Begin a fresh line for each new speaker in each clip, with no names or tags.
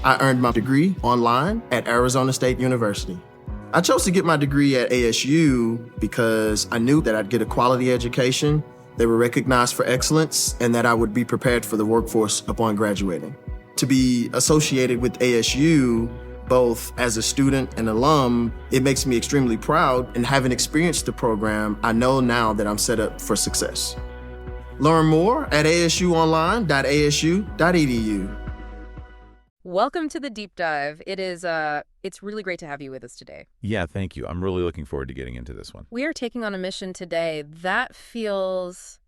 I earned my degree online at Arizona State University. I chose to get my degree at ASU because I knew that I'd get a quality education, they were recognized for excellence, and that I would be prepared for the workforce upon graduating. To be associated with ASU, both as a student and alum, it makes me extremely proud, and having experienced the program, I know now that I'm set up for success. Learn more at asuonline.asu.edu.
Welcome to the deep dive. It's really great to have you with us today.
Yeah, thank you. I'm really looking forward to getting into this one.
We are taking on a mission today that feels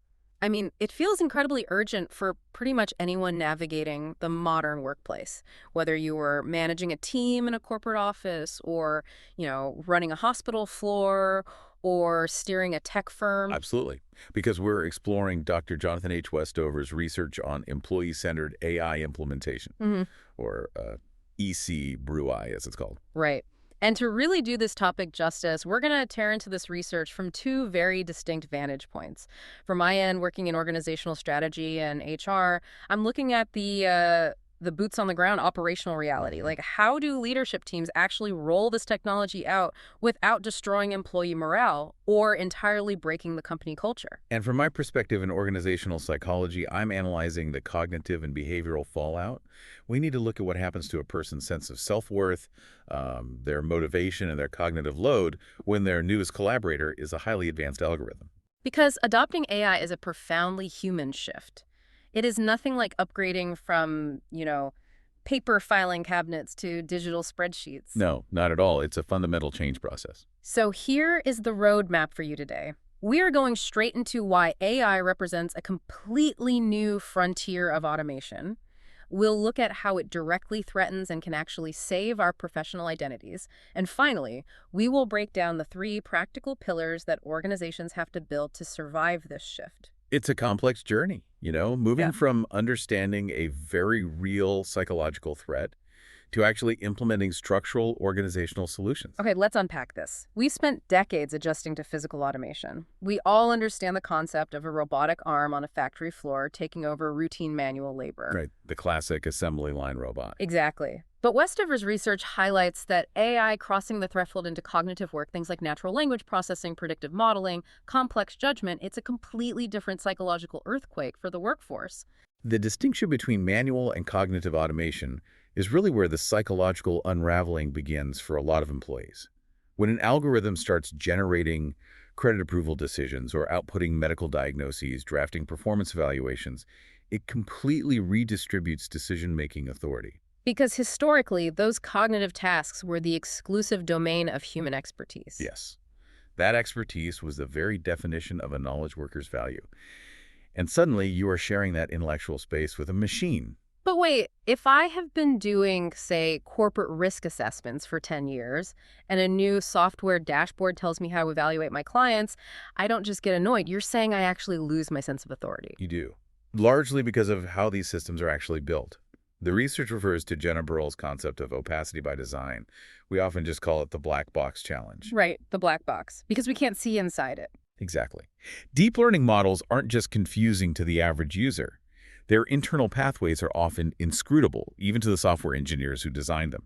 incredibly urgent for pretty much anyone navigating the modern workplace. Whether you were managing a team in a corporate office or, running a hospital floor or steering a tech firm.
Absolutely. Because we're exploring Dr. Jonathan H. Westover's research on employee-centered AI implementation, or EC-BRUI, as it's called.
Right. And to really do this topic justice, we're going to tear into this research from two very distinct vantage points. From my end, working in organizational strategy and HR, I'm looking at the boots on the ground operational reality. Like, how do leadership teams actually roll this technology out without destroying employee morale or entirely breaking the company culture?
And from my perspective in organizational psychology, I'm analyzing the cognitive and behavioral fallout. We need to look at what happens to a person's sense of self-worth, their motivation, and their cognitive load when their newest collaborator is a highly advanced algorithm.
Because adopting AI is a profoundly human shift. It is nothing like upgrading from, paper filing cabinets to digital spreadsheets.
No, not at all. It's a fundamental change process.
So here is the roadmap for you today. We are going straight into why AI represents a completely new frontier of automation. We'll look at how it directly threatens and can actually save our professional identities. And finally, we will break down the 3 practical pillars that organizations have to build to survive this shift.
It's a complex journey, moving from understanding a very real psychological threat to actually implementing structural organizational solutions.
Okay, let's unpack this. We've spent decades adjusting to physical automation. We all understand the concept of a robotic arm on a factory floor taking over routine manual labor.
Right, the classic assembly line robot.
Exactly. But Westover's research highlights that AI crossing the threshold into cognitive work, things like natural language processing, predictive modeling, complex judgment, it's a completely different psychological earthquake for the workforce.
The distinction between manual and cognitive automation is really where the psychological unraveling begins for a lot of employees. When an algorithm starts generating credit approval decisions or outputting medical diagnoses, drafting performance evaluations, it completely redistributes decision-making authority.
Because historically, those cognitive tasks were the exclusive domain of human expertise.
Yes. That expertise was the very definition of a knowledge worker's value. And suddenly, you are sharing that intellectual space with a machine.
But wait, if I have been doing, say, corporate risk assessments for 10 years, and a new software dashboard tells me how to evaluate my clients, I don't just get annoyed. You're saying I actually lose my sense of authority.
You do. Largely because of how these systems are actually built. The research refers to Jenna Burrell's concept of opacity by design. We often just call it the black box challenge.
Right, the black box, because we can't see inside it.
Exactly. Deep learning models aren't just confusing to the average user. Their internal pathways are often inscrutable, even to the software engineers who designed them.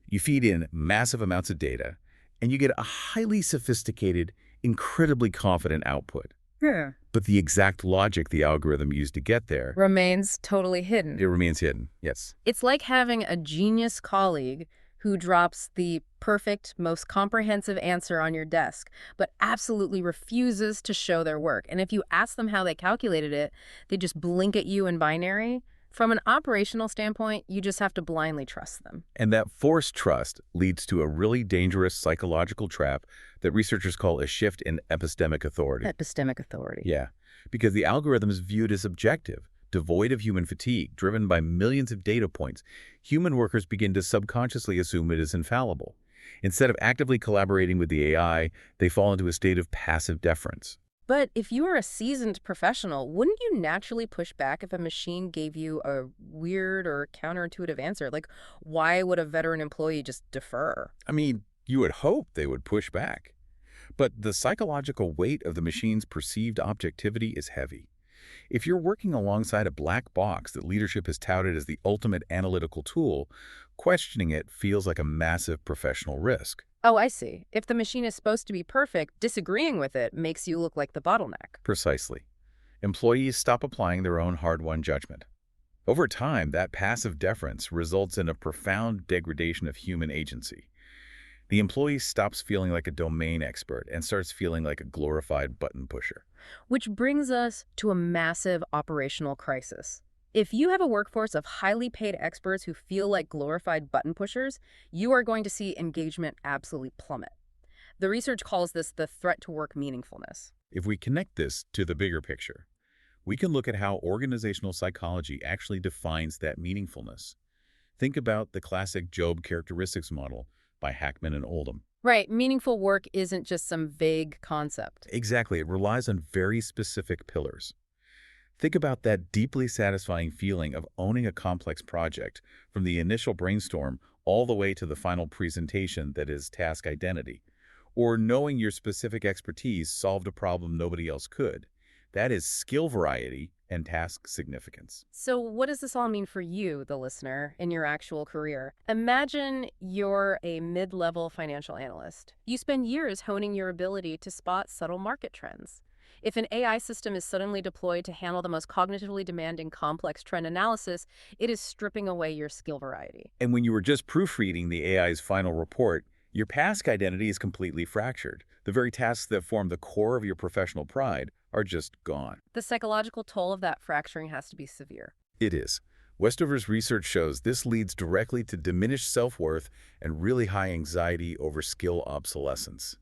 You feed in massive amounts of data, and you get a highly sophisticated, incredibly confident output.
Yeah.
But the exact logic the algorithm used to get there
Remains totally hidden.
It remains hidden, yes.
It's like having a genius colleague who drops the perfect, most comprehensive answer on your desk, but absolutely refuses to show their work. And if you ask them how they calculated it, they just blink at you in binary. From an operational standpoint, you just have to blindly trust them.
And that forced trust leads to a really dangerous psychological trap that researchers call a shift in epistemic authority.
Epistemic authority.
Yeah, because the algorithm is viewed as objective, devoid of human fatigue, driven by millions of data points. Human workers begin to subconsciously assume it is infallible. Instead of actively collaborating with the AI, they fall into a state of passive deference.
But if you are a seasoned professional, wouldn't you naturally push back if a machine gave you a weird or counterintuitive answer? Like, why would a veteran employee just defer?
I mean, you would hope they would push back. But the psychological weight of the machine's perceived objectivity is heavy. If you're working alongside a black box that leadership has touted as the ultimate analytical tool, questioning it feels like a massive professional risk.
Oh, I see. If the machine is supposed to be perfect, disagreeing with it makes you look like the bottleneck.
Precisely. Employees stop applying their own hard-won judgment. Over time, that passive deference results in a profound degradation of human agency. The employee stops feeling like a domain expert and starts feeling like a glorified button pusher.
Which brings us to a massive operational crisis. If you have a workforce of highly paid experts who feel like glorified button pushers, you are going to see engagement absolutely plummet. The research calls this the threat to work meaningfulness.
If we connect this to the bigger picture, we can look at how organizational psychology actually defines that meaningfulness. Think about the classic Job characteristics model by Hackman and Oldham.
Right, meaningful work isn't just some vague concept.
Exactly, it relies on very specific pillars. Think about that deeply satisfying feeling of owning a complex project, from the initial brainstorm all the way to the final presentation that is task identity, or knowing your specific expertise solved a problem nobody else could. That is skill variety and task significance.
So what does this all mean for you, the listener, in your actual career? Imagine you're a mid-level financial analyst. You spend years honing your ability to spot subtle market trends. If an AI system is suddenly deployed to handle the most cognitively demanding complex trend analysis, it is stripping away your skill variety.
And when you were just proofreading the AI's final report, your task identity is completely fractured. The very tasks that form the core of your professional pride are just gone.
The psychological toll of that fracturing has to be severe.
It is. Westover's research shows this leads directly to diminished self-worth and really high anxiety over skill obsolescence.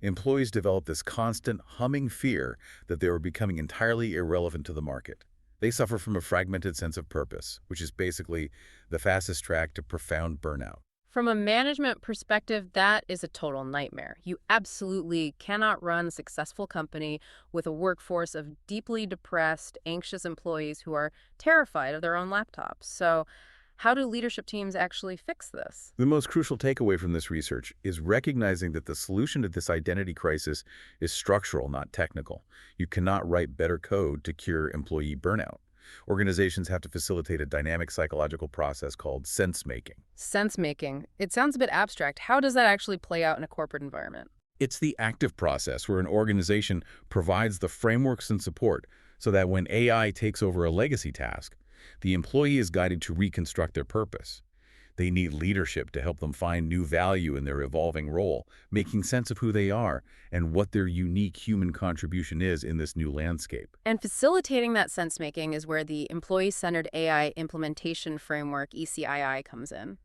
Employees develop this constant, humming fear that they are becoming entirely irrelevant to the market. They suffer from a fragmented sense of purpose, which is basically the fastest track to profound burnout.
From a management perspective, that is a total nightmare. You absolutely cannot run a successful company with a workforce of deeply depressed, anxious employees who are terrified of their own laptops. So how do leadership teams actually fix this?
The most crucial takeaway from this research is recognizing that the solution to this identity crisis is structural, not technical. You cannot write better code to cure employee burnout. Organizations have to facilitate a dynamic psychological process called sense-making.
Sense-making. It sounds a bit abstract. How does that actually play out in a corporate environment?
It's the active process where an organization provides the frameworks and support so that when AI takes over a legacy task, the employee is guided to reconstruct their purpose. They need leadership to help them find new value in their evolving role, making sense of who they are and what their unique human contribution is in this new landscape.
And facilitating that sense-making is where the Employee-Centered AI Implementation Framework, ECII, comes in.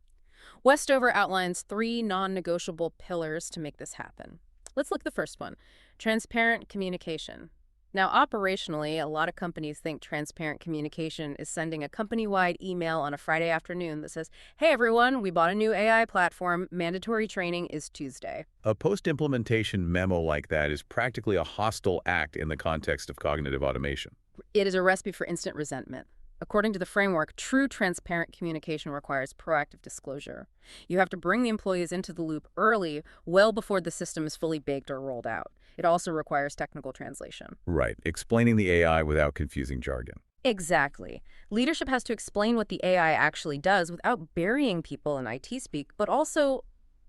Westover outlines 3 non-negotiable pillars to make this happen. Let's look at the first one, transparent communication. Now, operationally, a lot of companies think transparent communication is sending a company-wide email on a Friday afternoon that says, hey, everyone, we bought a new AI platform. Mandatory training is Tuesday.
A post-implementation memo like that is practically a hostile act in the context of cognitive automation.
It is a recipe for instant resentment. According to the framework, true transparent communication requires proactive disclosure. You have to bring the employees into the loop early, well before the system is fully baked or rolled out. It also requires technical translation.
Right, explaining the AI without confusing jargon.
Exactly. Leadership has to explain what the AI actually does without burying people in IT speak, but also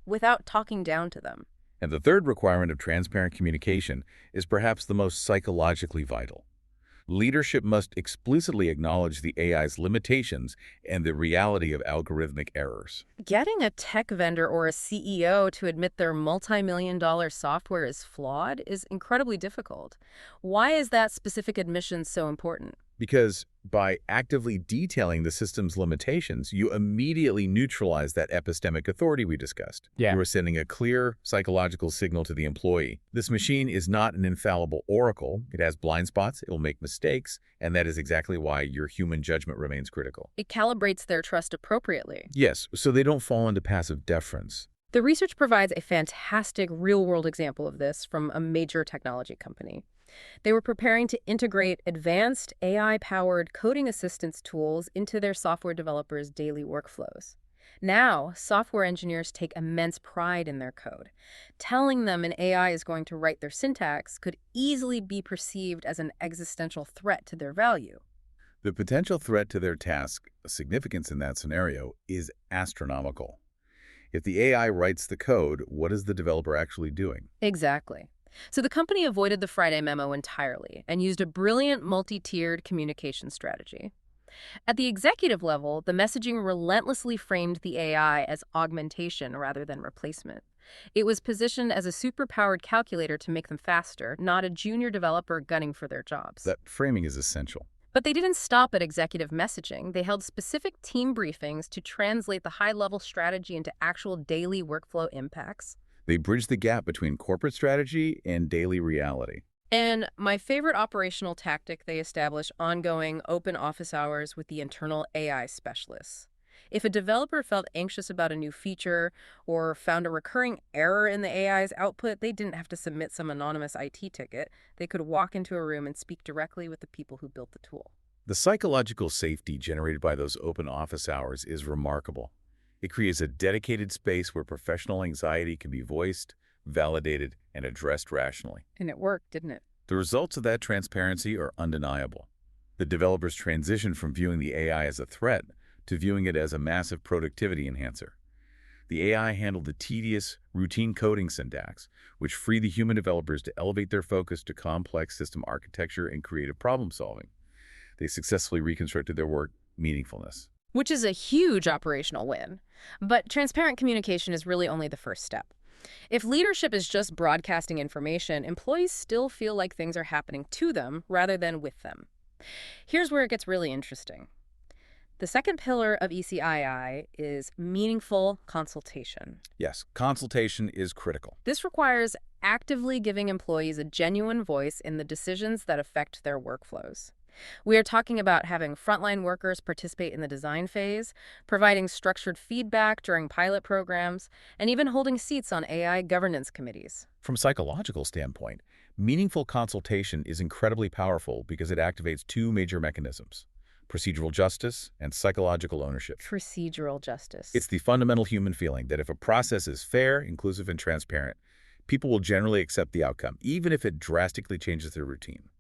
without talking down to them.
And the third requirement of transparent communication is perhaps the most psychologically vital. Leadership must explicitly acknowledge the AI's limitations and the reality of algorithmic errors.
Getting a tech vendor or a CEO to admit their multi-million-dollar software is flawed is incredibly difficult. Why is that specific admission so important?
Because by actively detailing the system's limitations, you immediately neutralize that epistemic authority we discussed.
Yeah.
You are sending a clear psychological signal to the employee. This machine is not an infallible oracle. It has blind spots, it will make mistakes, and that is exactly why your human judgment remains critical.
It calibrates their trust appropriately.
Yes, so they don't fall into passive deference.
The research provides a fantastic real-world example of this from a major technology company. They were preparing to integrate advanced AI-powered coding assistance tools into their software developers' daily workflows. Now, software engineers take immense pride in their code. Telling them an AI is going to write their syntax could easily be perceived as an existential threat to their value.
The potential threat to their task significance in that scenario is astronomical. If the AI writes the code, what is the developer actually doing?
Exactly. So the company avoided the Friday memo entirely and used a brilliant multi-tiered communication strategy. At the executive level, the messaging relentlessly framed the AI as augmentation rather than replacement. It was positioned as a superpowered calculator to make them faster, not a junior developer gunning for their jobs.
That framing is essential.
But they didn't stop at executive messaging. They held specific team briefings to translate the high-level strategy into actual daily workflow impacts.
They bridge the gap between corporate strategy and daily reality.
And my favorite operational tactic, they establish ongoing open office hours with the internal AI specialists. If a developer felt anxious about a new feature or found a recurring error in the AI's output, they didn't have to submit some anonymous IT ticket. They could walk into a room and speak directly with the people who built the tool.
The psychological safety generated by those open office hours is remarkable. It creates a dedicated space where professional anxiety can be voiced, validated, and addressed rationally.
And it worked, didn't it?
The results of that transparency are undeniable. The developers transitioned from viewing the AI as a threat to viewing it as a massive productivity enhancer. The AI handled the tedious, routine coding syntax, which freed the human developers to elevate their focus to complex system architecture and creative problem solving. They successfully reconstructed their work meaningfulness.
Which is a huge operational win. But transparent communication is really only the first step. If leadership is just broadcasting information, employees still feel like things are happening to them rather than with them. Here's where it gets really interesting. The second pillar of ECII is meaningful consultation.
Yes, consultation is critical.
This requires actively giving employees a genuine voice in the decisions that affect their workflows. We are talking about having frontline workers participate in the design phase, providing structured feedback during pilot programs, and even holding seats on AI governance committees.
From a psychological standpoint, meaningful consultation is incredibly powerful because it activates two major mechanisms: procedural justice and psychological ownership.
Procedural justice.
It's the fundamental human feeling that if a process is fair, inclusive, and transparent, people will generally accept the outcome, even if it drastically changes their routine.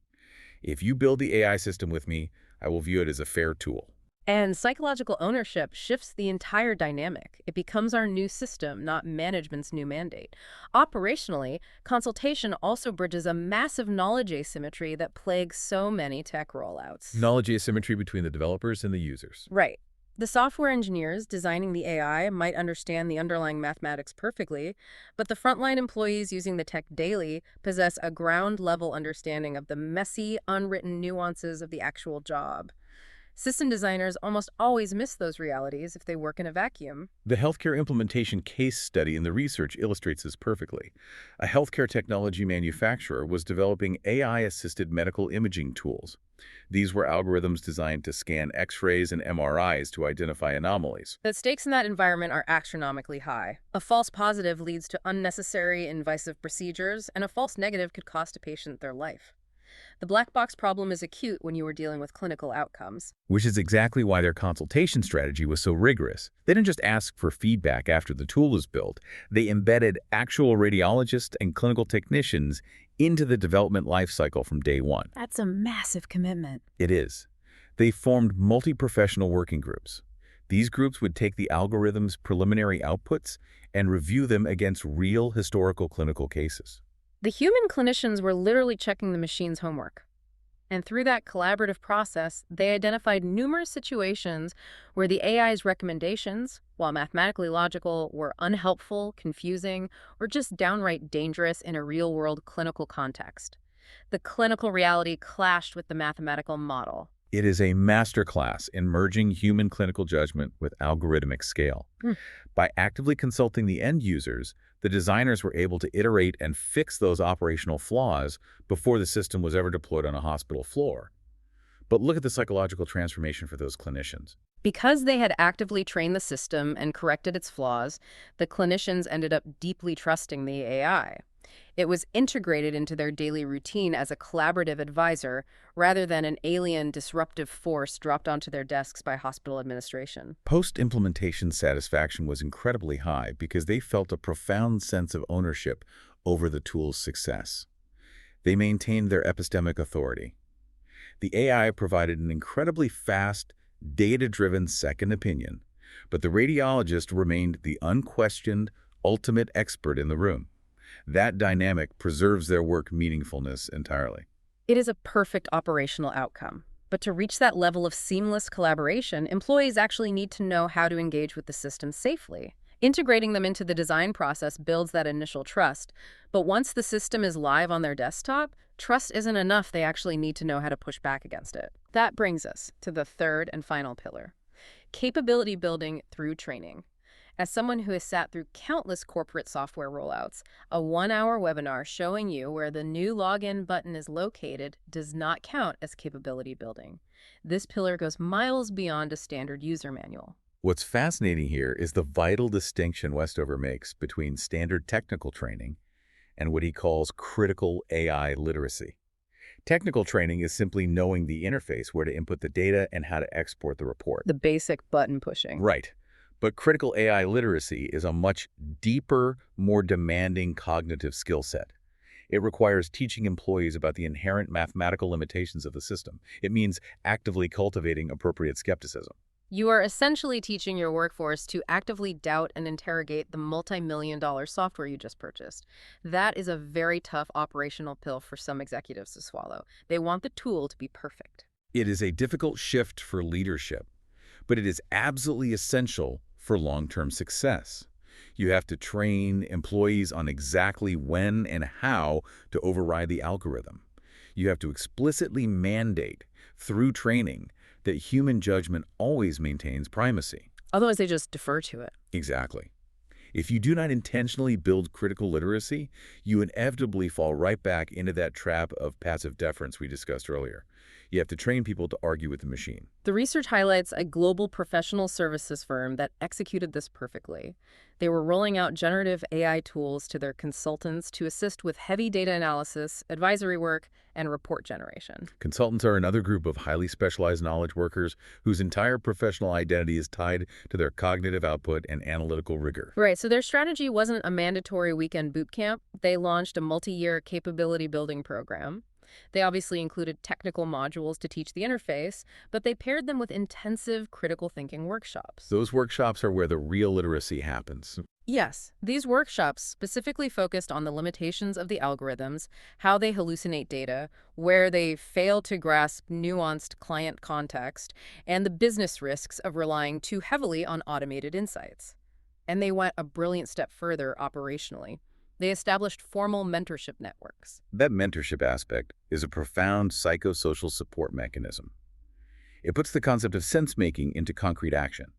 If you build the AI system with me, I will view it as a fair tool.
And psychological ownership shifts the entire dynamic. It becomes our new system, not management's new mandate. Operationally, consultation also bridges a massive knowledge asymmetry that plagues so many tech rollouts.
Knowledge asymmetry between the developers and the users.
Right. The software engineers designing the AI might understand the underlying mathematics perfectly, but the frontline employees using the tech daily possess a ground-level understanding of the messy, unwritten nuances of the actual job. System designers almost always miss those realities if they work in a vacuum.
The healthcare implementation case study in the research illustrates this perfectly. A healthcare technology manufacturer was developing AI-assisted medical imaging tools. These were algorithms designed to scan X-rays and MRIs to identify anomalies.
The stakes in that environment are astronomically high. A false positive leads to unnecessary invasive procedures, and a false negative could cost a patient their life. The black box problem is acute when you are dealing with clinical outcomes.
Which is exactly why their consultation strategy was so rigorous. They didn't just ask for feedback after the tool was built. They embedded actual radiologists and clinical technicians into the development lifecycle from day one.
That's a massive commitment.
It is. They formed multi-professional working groups. These groups would take the algorithm's preliminary outputs and review them against real historical clinical cases.
The human clinicians were literally checking the machine's homework. And through that collaborative process, they identified numerous situations where the AI's recommendations, while mathematically logical, were unhelpful, confusing, or just downright dangerous in a real-world clinical context. The clinical reality clashed with the mathematical model.
It is a masterclass in merging human clinical judgment with algorithmic scale. By actively consulting the end users, the designers were able to iterate and fix those operational flaws before the system was ever deployed on a hospital floor. But look at the psychological transformation for those clinicians.
Because they had actively trained the system and corrected its flaws, the clinicians ended up deeply trusting the AI. It was integrated into their daily routine as a collaborative advisor rather than an alien disruptive force dropped onto their desks by hospital administration.
Post-implementation satisfaction was incredibly high because they felt a profound sense of ownership over the tool's success. They maintained their epistemic authority. The AI provided an incredibly fast, data-driven second opinion, but the radiologist remained the unquestioned, ultimate expert in the room. That dynamic preserves their work meaningfulness entirely.
It is a perfect operational outcome. But to reach that level of seamless collaboration, employees actually need to know how to engage with the system safely. Integrating them into the design process builds that initial trust. But once the system is live on their desktop, trust isn't enough. They actually need to know how to push back against it. That brings us to the third and final pillar: capability building through training. As someone who has sat through countless corporate software rollouts, a 1-hour webinar showing you where the new login button is located does not count as capability building. This pillar goes miles beyond a standard user manual.
What's fascinating here is the vital distinction Westover makes between standard technical training and what he calls critical AI literacy. Technical training is simply knowing the interface, where to input the data and how to export the report.
The basic button pushing.
Right. But critical AI literacy is a much deeper, more demanding cognitive skill set. It requires teaching employees about the inherent mathematical limitations of the system. It means actively cultivating appropriate skepticism.
You are essentially teaching your workforce to actively doubt and interrogate the multi-million-dollar software you just purchased. That is a very tough operational pill for some executives to swallow. They want the tool to be perfect.
It is a difficult shift for leadership, but it is absolutely essential for long-term success. You have to train employees on exactly when and how to override the algorithm. You have to explicitly mandate through training that human judgment always maintains primacy.
Otherwise, they just defer to it.
Exactly. If you do not intentionally build critical literacy, you inevitably fall right back into that trap of passive deference we discussed earlier. You have to train people to argue with the machine.
The research highlights a global professional services firm that executed this perfectly. They were rolling out generative AI tools to their consultants to assist with heavy data analysis, advisory work, and report generation.
Consultants are another group of highly specialized knowledge workers whose entire professional identity is tied to their cognitive output and analytical rigor.
Right, so their strategy wasn't a mandatory weekend boot camp. They launched a multi-year capability building program. They obviously included technical modules to teach the interface, but they paired them with intensive critical thinking workshops.
Those workshops are where the real literacy happens.
Yes, these workshops specifically focused on the limitations of the algorithms, how they hallucinate data, where they fail to grasp nuanced client context, and the business risks of relying too heavily on automated insights. And they went a brilliant step further operationally. They established formal mentorship networks.
That mentorship aspect is a profound psychosocial support mechanism. It puts the concept of sense-making into concrete action.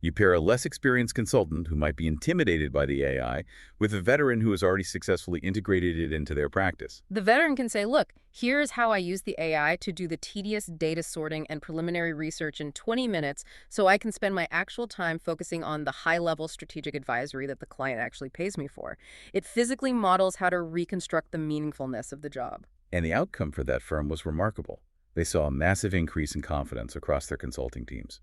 You pair a less experienced consultant who might be intimidated by the AI with a veteran who has already successfully integrated it into their practice.
The veteran can say, look, here's how I use the AI to do the tedious data sorting and preliminary research in 20 minutes so I can spend my actual time focusing on the high-level strategic advisory that the client actually pays me for. It physically models how to reconstruct the meaningfulness of the job.
And the outcome for that firm was remarkable. They saw a massive increase in confidence across their consulting teams.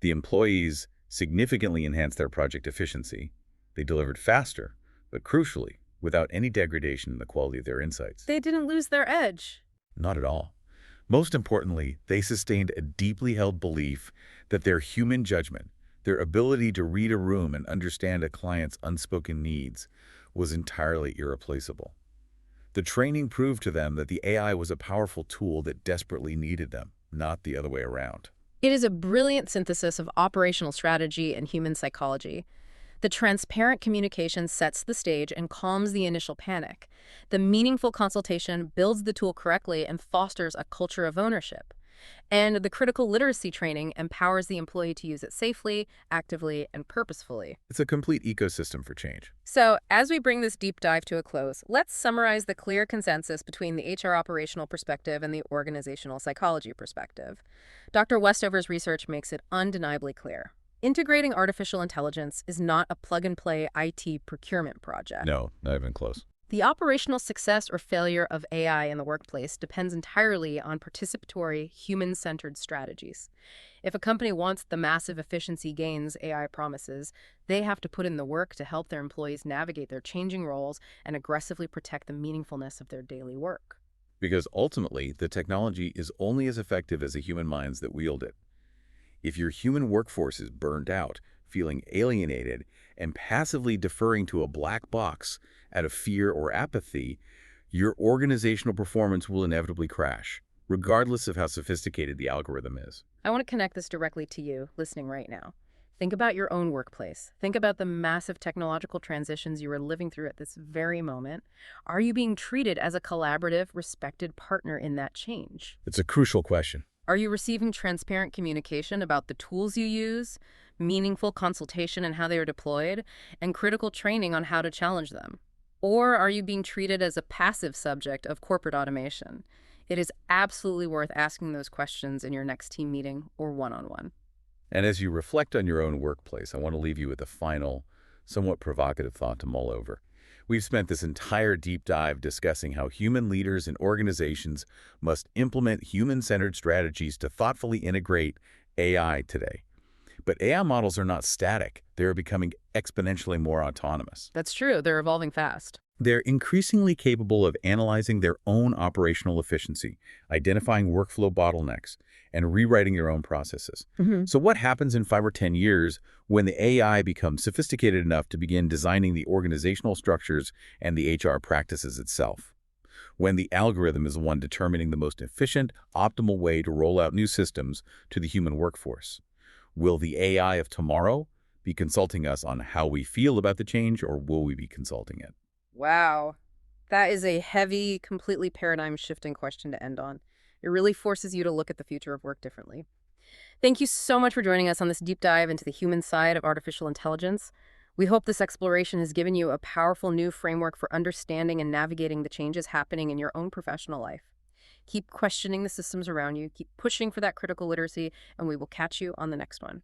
The employees significantly enhanced their project efficiency. They delivered faster, but crucially, without any degradation in the quality of their insights.
They didn't lose their edge.
Not at all. Most importantly, they sustained a deeply held belief that their human judgment, their ability to read a room and understand a client's unspoken needs, was entirely irreplaceable. The training proved to them that the AI was a powerful tool that desperately needed them, not the other way around.
It is a brilliant synthesis of operational strategy and human psychology. The transparent communication sets the stage and calms the initial panic. The meaningful consultation builds the tool correctly and fosters a culture of ownership. And the critical literacy training empowers the employee to use it safely, actively, and purposefully.
It's a complete ecosystem for change.
So, as we bring this deep dive to a close, let's summarize the clear consensus between the HR operational perspective and the organizational psychology perspective. Dr. Westover's research makes it undeniably clear. Integrating artificial intelligence is not a plug-and-play IT procurement project.
No, not even close.
The operational success or failure of AI in the workplace depends entirely on participatory, human-centered strategies. If a company wants the massive efficiency gains AI promises, they have to put in the work to help their employees navigate their changing roles and aggressively protect the meaningfulness of their daily work.
Because ultimately, the technology is only as effective as the human minds that wield it. If your human workforce is burned out, feeling alienated, and passively deferring to a black box out of fear or apathy, your organizational performance will inevitably crash, regardless of how sophisticated the algorithm is.
I want to connect this directly to you, listening right now. Think about your own workplace. Think about the massive technological transitions you are living through at this very moment. Are you being treated as a collaborative, respected partner in that change?
It's a crucial question.
Are you receiving transparent communication about the tools you use, meaningful consultation and how they are deployed, and critical training on how to challenge them? Or are you being treated as a passive subject of corporate automation? It is absolutely worth asking those questions in your next team meeting or one-on-one.
And as you reflect on your own workplace, I want to leave you with a final, somewhat provocative thought to mull over. We've spent this entire deep dive discussing how human leaders and organizations must implement human-centered strategies to thoughtfully integrate AI today. But AI models are not static. They are becoming exponentially more autonomous.
That's true. They're evolving fast.
They're increasingly capable of analyzing their own operational efficiency, identifying workflow bottlenecks, and rewriting their own processes. So what happens in 5 or 10 years when the AI becomes sophisticated enough to begin designing the organizational structures and the HR practices itself? When the algorithm is the one determining the most efficient, optimal way to roll out new systems to the human workforce? Will the AI of tomorrow be consulting us on how we feel about the change, or will we be consulting it?
Wow. That is a heavy, completely paradigm-shifting question to end on. It really forces you to look at the future of work differently. Thank you so much for joining us on this deep dive into the human side of artificial intelligence. We hope this exploration has given you a powerful new framework for understanding and navigating the changes happening in your own professional life. Keep questioning the systems around you, keep pushing for that critical literacy, and we will catch you on the next one.